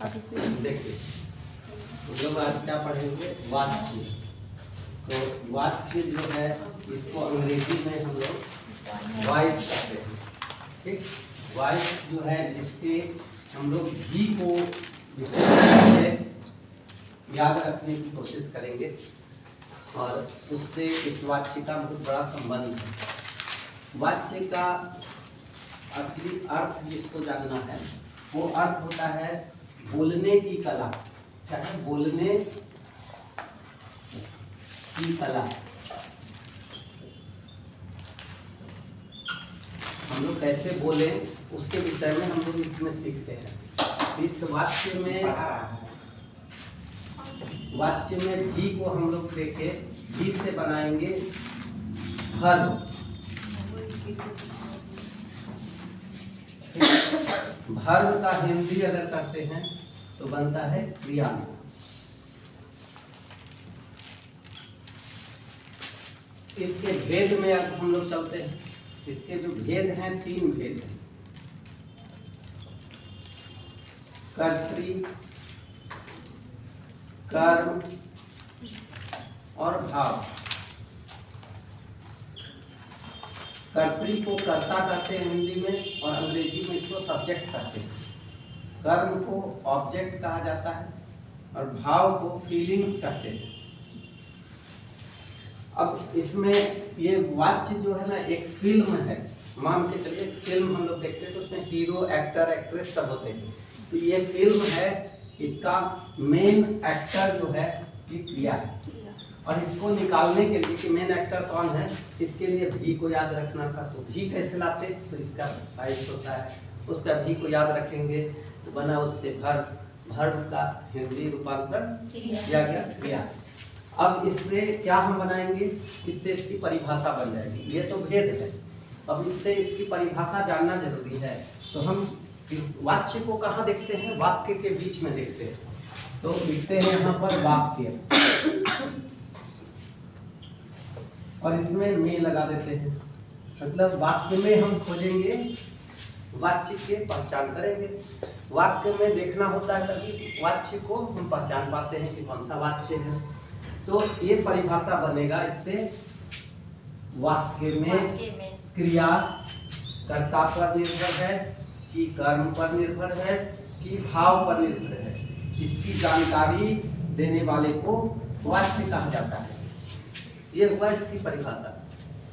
देखिए हम लोग आज क्या पढ़ेंगे, वाच्य। तो वाच्य जो है इसको अंग्रेजी में हम लोग वॉइस कहते हैं। ठीक, वॉइस जो है इसके हम लोग भी को विशेष याद रखने की कोशिश करेंगे और उससे इस वाच्य का बहुत बड़ा संबंध है। वाच्य का असली अर्थ जिसको जानना है वो अर्थ होता है बोलने की कला। क्या है? बोलने की कला। हम लोग कैसे बोले उसके विषय में हम लोग इसमें सीखते हैं। इस वाच्य में भी को हम लोग देखे, भी से बनाएंगे वर्ब। वर्ब का हिंदी अगर करते हैं तो बनता है क्रिया। इसके भेद में अब हम लोग चलते हैं। इसके जो भेद हैं, 3 भेद हैं। कर्तृ, कर्म और भाव। कर्तृ को कर्ता कहते हैं हिंदी में और अंग्रेजी में इसको सब्जेक्ट कहते हैं। कर्म को ऑब्जेक्ट कहा जाता है और भाव को फीलिंग्स कहते हैं। अब इसमें ये वाच्य जो है ना एक फिल्म है। मान के चलिए फिल्म हम लोग देखते हैं तो उसमें हीरो, एक्टर, एक्ट्रेस सब होते हैं। तो ये फिल्म है, इसका मेन एक्टर जो है ये क्रिया है। और इसको निकालने के लिए कि मेन एक्टर कौन है, इसके लिए भी को याद रखना था। तो भी कैसे लाते, तो इसका साइज होता है, उसका भी को याद रखेंगे तो बना उससे वर्ब। वर्ब का हिंदी रूपांतरण किया गया क्रिया। अब इससे क्या हम बनाएंगे, इससे इसकी परिभाषा बन जाएगी। ये तो भेद है, अब इससे इसकी परिभाषा जानना जरूरी है। तो हम इस वाच्य को कहाँ देखते हैं, वाक्य के बीच में देखते हैं। तो लिखते हैं यहाँ पर वाक्य और इसमें में लगा देते हैं। मतलब वाक्य में हम खोजेंगे, वाच्य के पहचान करेंगे। वाक्य में देखना होता है तभी वाच्य को हम पहचान पाते हैं कि कौन सा वाच्य है। तो ये परिभाषा बनेगा इससे, वाक्य में क्रिया कर्ता पर निर्भर है कि कर्म पर निर्भर है कि भाव पर निर्भर है, इसकी जानकारी देने वाले को वाच्य कहा जाता है। ये हुआ इसकी परिभाषा।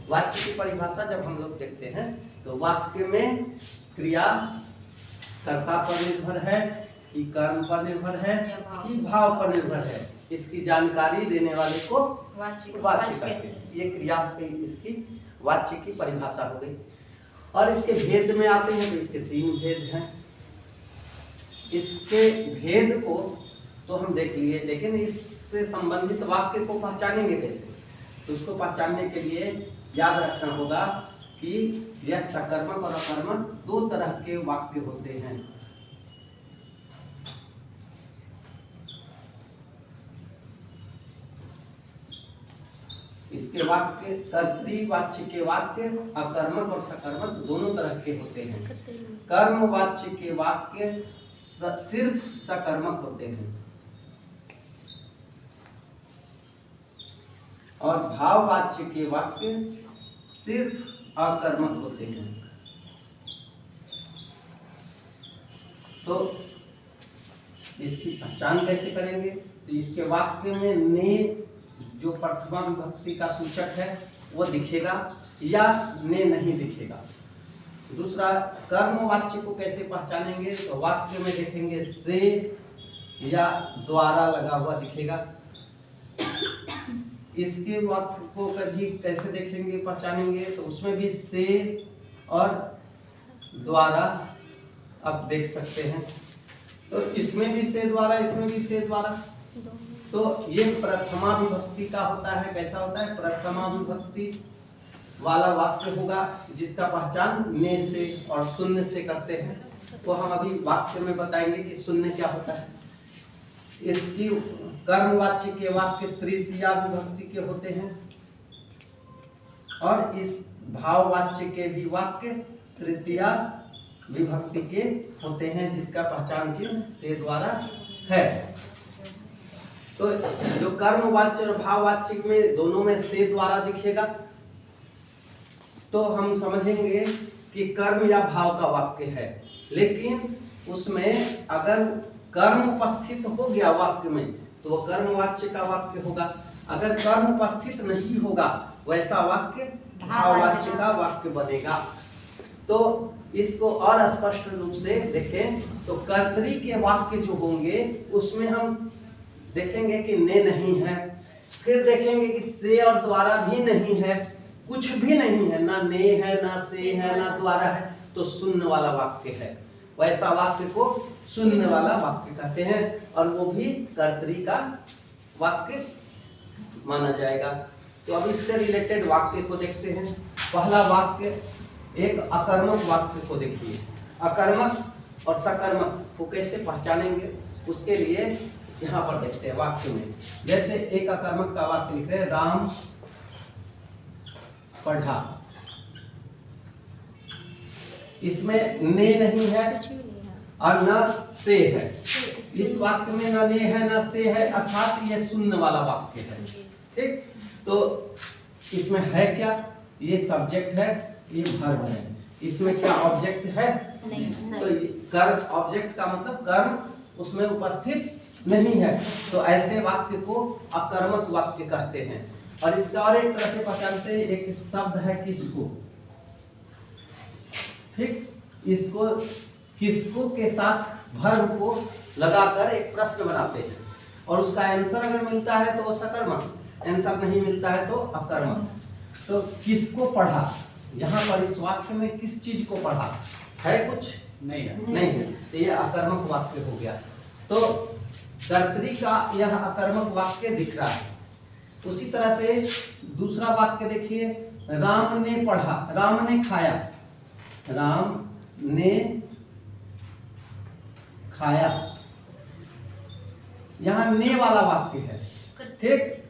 वाच्य की परिभाषा जब हम लोग देखते हैं तो वाक्य में क्रिया कर्ता पर निर्भर है कि कर्म पर निर्भर है कि भाव पर निर्भर है, इसकी जानकारी देने वाले को वाच्य कहते हैं। ये क्रिया इसकी वाच्य की परिभाषा हो गई। और इसके भेद में आते हैं तो इसके 3 भेद हैं। इसके भेद को तो हम देख लिए, लेकिन इससे संबंधित वाक्य को पहचानेंगे कैसे। तो उसको पहचानने के लिए याद रखना होगा कि यह सकर्मक और अकर्मक 2 तरह के वाक्य होते हैं। इसके वाक्य कर्तृवाच्य के वाक्य अकर्मक और सकर्मक दोनों तरह के होते हैं। कर्मवाच्य के वाक्य सिर्फ सकर्मक होते हैं और भाववाच्य के वाक्य सिर्फ अकर्मक होते हैं। तो इसकी पहचान कैसे करेंगे, तो इसके वाक्य में ने जो प्रथमा विभक्ति का सूचक है वो दिखेगा या ने नहीं दिखेगा। दूसरा, कर्मवाच्य को कैसे पहचानेंगे, तो वाक्य में देखेंगे से या द्वारा लगा हुआ दिखेगा। इसके वाक्य को कभी कैसे देखेंगे, पहचानेंगे, तो उसमें भी से और द्वारा आप देख सकते हैं। तो इसमें भी से द्वारा, इसमें भी से द्वारा। तो ये प्रथमा विभक्ति का होता है। कैसा होता है, प्रथमा विभक्ति वाला वाक्य होगा जिसका पहचान ने से और शून्य से करते हैं। तो हम अभी वाक्य में बताएंगे कि शून्य क्या होता है। इसकी कर्मवाच्य के वाक्य तृतीया विभक्ति के होते हैं और इस भाववाच्य के भी वाक्य तृतीया विभक्ति के होते हैं, जिसका पहचान चिन्ह से द्वारा है। तो जो कर्मवाच्य और भाववाच्य में दोनों में से द्वारा दिखेगा, तो हम समझेंगे कि कर्म या भाव का वाक्य है। लेकिन उसमें अगर कर्म उपस्थित हो गया वाक्य में तो वह कर्मवाच्य का वाक्य होगा। अगर कर्म उपस्थित नहीं होगा वैसा वाक्य भाववाच्य का वाक्य बनेगा। तो इसको और स्पष्ट रूप से देखें तो कर्तरी के वाक्य जो होंगे उसमें हम देखेंगे कि ने नहीं है, फिर देखेंगे कि से और द्वारा भी नहीं है, कुछ भी नहीं है, ना ने है, ना से है, ना द्वारा है, तो शून्य वाला वाक्य है। वैसा वाक्य को शून्य वाला वाक्य कहते हैं और वो भी कर्तरी का वाक्य माना जाएगा। तो अब इससे रिलेटेड वाक्य को देखते हैं। पहला वाक्य एक अकर्मक वाक्य को देखिए। अकर्मक और सकर्मक को कैसे पहचानेंगे उसके लिए यहाँ पर देखते हैं वाक्य में। जैसे एक अकर्मक का वाक्य लिख रहे हैं, राम पढ़ा। इसमें ने नहीं है और न से है। इस वाक्य में न ने है न से है, अर्थात ये शून्य वाला वाक्य है। ठीक, तो इसमें है क्या? ये सब्जेक्ट है, ये वर्ब है। इसमें क्या ऑब्जेक्ट है? नहीं। तो कर्म ऑब्जेक्ट का मतलब कर्म उसमें उपस्थित नहीं है, तो ऐसे वाक्य को अकर्मक वाक्य कहते हैं। और इसका और एक तरह से पहचानते हैं, एक शब्द है किसको। ठीक, इसको किसको के साथ वर्ब को लगाकर एक प्रश्न बनाते हैं और उसका आंसर अगर मिलता है तो वो सकर्मक, आंसर नहीं मिलता है तो अकर्मक। तो किसको पढ़ा, यहाँ पर इस वाक्य में किस चीज को पढ़ा है? कुछ नहीं है, तो ये अकर्मक वाक्य हो गया। तो कर्तरी का यह अकर्मक वाक्य दिख रहा है। उसी तरह से दूसरा वाक्य देखिए, राम ने पढ़ा, राम ने खाया, राम ने खाया। यहाँ ने वाला वाक्य है। ठीक,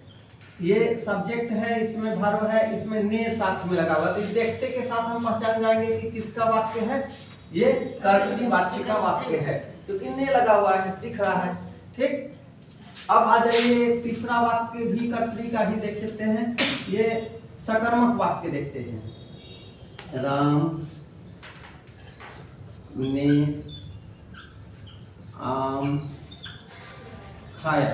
ये सब्जेक्ट है, इसमें वर्ब है, इसमें ने साथ में लगा हुआ। तो देखते के साथ हम पहचान जाएंगे कि किसका वाक्य है। ये कर्तरी वाच्य का वाक्य है क्योंकि ने लगा हुआ है, दिख रहा है। ठीक, अब आ जाइए तीसरा वाक्य भी कर्तरी का ही देख लेते हैं। ये सकर्मक वाक्य देखते हैं, राम ने आम खाया।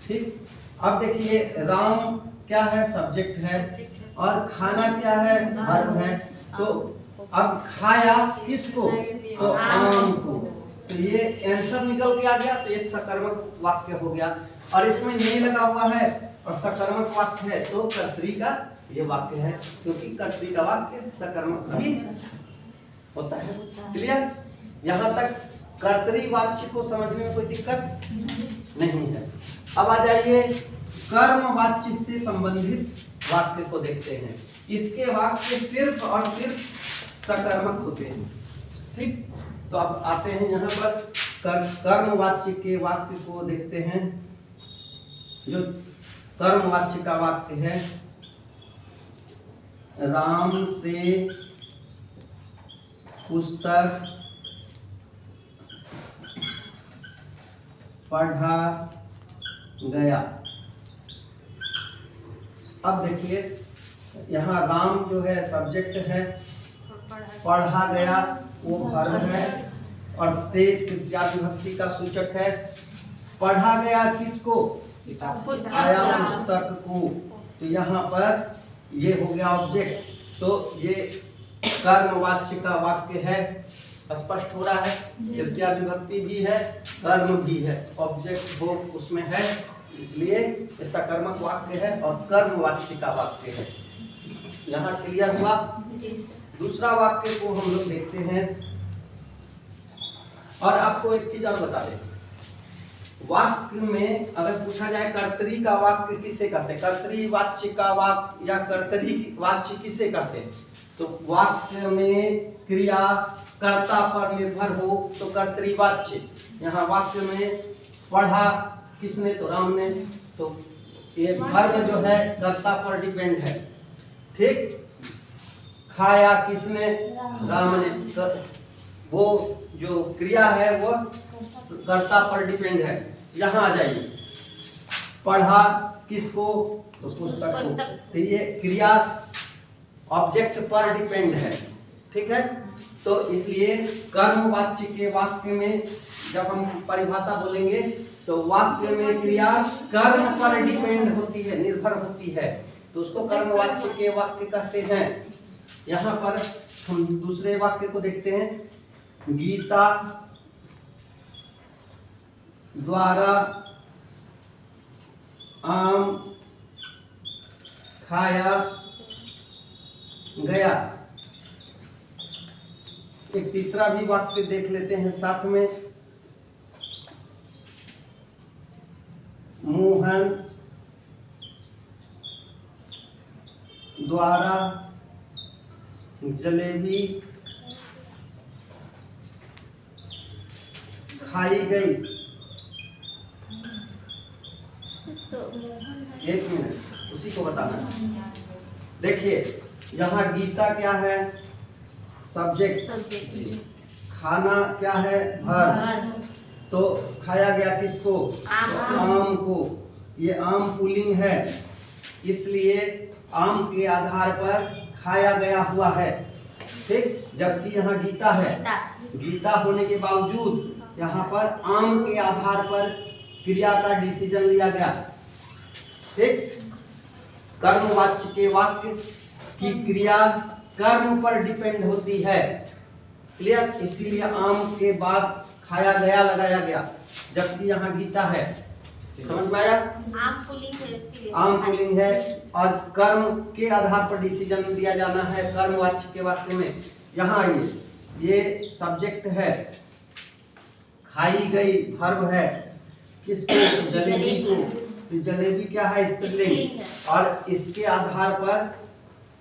ठीक, अब देखिए राम क्या है? सब्जेक्ट है और खाना क्या है? वर्ब है। तो अब खाया किसको? तो आम को। तो ये आंसर निकल के आ गया, तो ये सकर्मक वाक्य हो गया। और इसमें ने लगा हुआ है और सकर्मक वाक्य है, तो कर्तरी का ये वाक्य है, क्योंकि कर्तरी का वाक्य सकर्मक भी होता है। क्लियर? यहाँ तक कर्तरी वाच्य को समझने में कोई दिक्कत नहीं है। अब आ जाइए कर्म वाच्य से संबंधित वाक्य को देखते हैं। इसके वाक्य सिर्फ और सिर्फ सकर्मक होते हैं। ठीक, तो अब आते हैं यहाँ पर कर्म वाच्य के वाक्य को देखते हैं। जो कर्म वाच्य का वाक्य है, राम से पुस्तक पढ़ा गया। अब देखिए यहाँ राम जो है सब्जेक्ट है, पढ़ा गया वो वर्ब है और से तृतीया विभक्ति का सूचक है। पढ़ा गया किसको? आया पुस्तक को। तो यहाँ पर ये हो गया ऑब्जेक्ट। तो ये कर्मवाच्य का वाक्य है। स्पष्ट हो रहा है? तृतीया विभक्ति भी है, कर्म भी है, ऑब्जेक्ट वो उसमें है, इसलिए ये सकर्मक वाक्य है और कर्मवाच्य का वाक्य है। यहाँ क्लियर हुआ? दूसरा वाक्य को हम लोग देखते हैं। और आपको एक चीज और बता दें, वाक्य में अगर पूछा जाए कर्तरी का वाक्य किसे कहते हैं, कर्तरी वाच्य का वाक्य या कर्तरी वाच्य किसे कहते हैं, तो वाक्य में क्रिया कर्ता पर निर्भर हो तो कर्तरी वाच्य। यहाँ वाक्य में पढ़ा किसने? तो राम ने। तो ये वर्ब जो है कर्ता पर डिपेंड है। ठीक, खाया किसने? राम ने। तो वो जो क्रिया है वो कर्ता पर डिपेंड है। यहाँ आ जाइए, पढ़ा किसको? तो पुस्तक को। तो ये क्रिया ऑब्जेक्ट पर डिपेंड है, ठीक है। तो इसलिए कर्मवाच्य के वाक्य में जब हम परिभाषा बोलेंगे तो वाक्य में क्रिया कर्म पर डिपेंड होती है, निर्भर होती है, तो उसको कर्मवाच्य के वाक्य कहते हैं। यहाँ पर हम दूसरे वाक्य को देखते हैं, गीता द्वारा आम खाया गया। एक तीसरा भी वाक्य देख लेते हैं साथ में, मोहन द्वारा जलेबी खाई गई। एक मिनट, उसी को बताना। देखिए यहाँ गीता क्या है? सब्जेक्ट। खाना क्या है? वर्ब। तो खाया गया किसको? आम को। ये आम पुल्लिंग है, इसलिए आम के आधार पर खाया गया हुआ है, ठीक। जबकि यहाँ गीता है, गीता होने के बावजूद यहाँ पर आम के आधार पर क्रिया का डिसीजन लिया गया, ठीक। कर्मवाच्य के वाक्य की क्रिया कर्म पर डिपेंड होती है, क्लियर। इसीलिए आम के बाद खाया गया लगाया गया, जबकि यहाँ गीता है। समझ में आया? आम पुल्लिंग है और कर्म के आधार पर डिसीजन दिया जाना है कर्मवाच्य के वाक्य में। यहाँ आइए, ये सब्जेक्ट है, खाई गई वर्ब है, किसको? जलेबी को। तो जलेबी क्या है? स्त्रीलिंग, और इसके आधार पर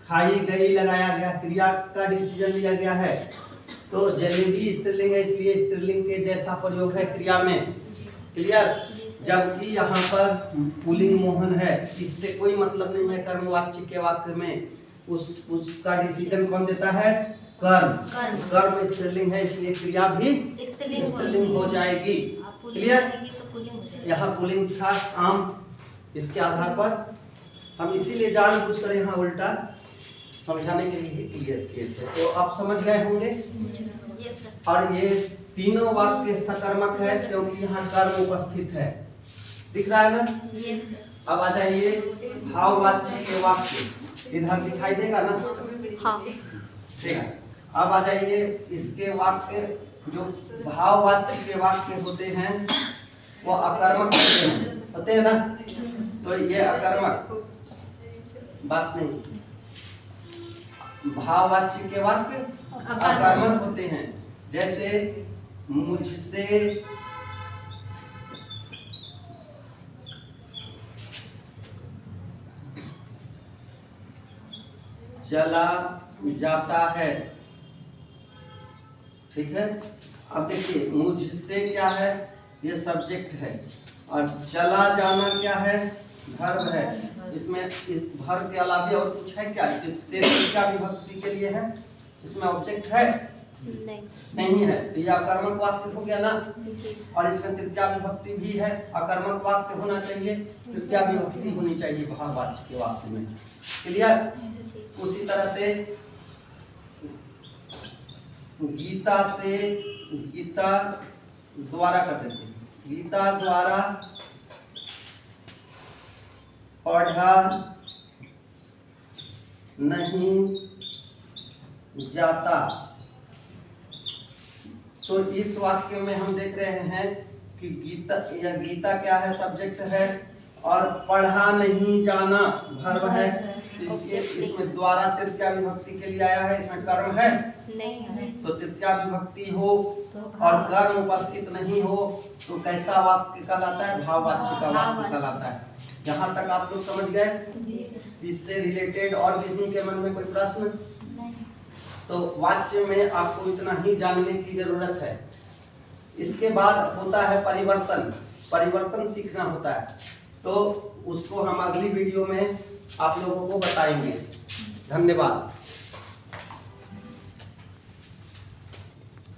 खाई गई लगाया गया, क्रिया का डिसीजन लिया गया है। तो जलेबी स्त्रीलिंग है, इसलिए स्त्रीलिंग के जैसा प्रयोग है क्रिया में, क्लियर। जबकि यहाँ पर पुल्लिंग मोहन है, इससे कोई मतलब नहीं है कर्मवाच्य के वाक्य में। उसका डिसीजन कौन देता है? कर्म स्त्रीलिंग है, इसलिए क्रिया भी स्त्रीलिंग हो जाएगी, क्लियर। यहाँ पुल्लिंग था आम, इसके आधार पर हम इसीलिए जानबूझकर यहाँ उल्टा समझाने के लिए क्लियर किए थे। तो आप समझ गए होंगे। और ये तीनों वाक्य सकर्मक है क्योंकि यहाँ कर्म उपस्थित है, दिख रहा है ना? अब आ जाइए भाववाच्य के वाक्य, इधर दिखाई देगा ना? हाँ। ठीक है। अब आ जाइए इसके वाक्य, जो भाववाच्य के वाक्य होते हैं वो अकर्मक होते हैं ना? तो ये अकर्मक बात नहीं, भाववाच्य के वाक्य अकर्मक होते हैं। जैसे मुझसे चला जाता है, ठीक है। अब देखिए मुझसे क्या है? ये सब्जेक्ट है, और चला जाना क्या है? वर्ब है। इसमें इस वर्ब के अलावा और कुछ है क्या? से तृतीया विभक्ति के लिए है, इसमें ऑब्जेक्ट है? नहीं है। तो यह अकर्मक वाक्य हो गया ना? और इसमें तृतीया विभक्ति भी है, अकर्मक वाक्य होना चाहिए, तृतीया विभक्ति होनी चाहिए भाववाच्य के वाक्य में, क्लियर। उसी तरह से गीता द्वारा कर देते हैं, गीता द्वारा पढ़ा नहीं जाता। तो इस वाक्य में हम देख रहे हैं कि गीता क्या है? सब्जेक्ट है, और पढ़ा नहीं जाना वर्ब है। इसमें द्वारा तृतीया विभक्ति के लिए आया है, इसमें कर्म है नहीं। तो तृतीया विभक्ति हो और कर्म उपस्थित नहीं हो तो कैसा वाक्य कहलाता है? भाववाच्य का वाक्य कहलाता है। यहाँ तक आप लोग समझ गए? इससे रिलेटेड और किसी के मन में कोई प्रश्न? तो वाच्य में आपको इतना ही जानने की जरूरत है। इसके बाद होता है परिवर्तन सीखना होता है, तो उसको हम अगली वीडियो में आप लोगों को बताएंगे। धन्यवाद।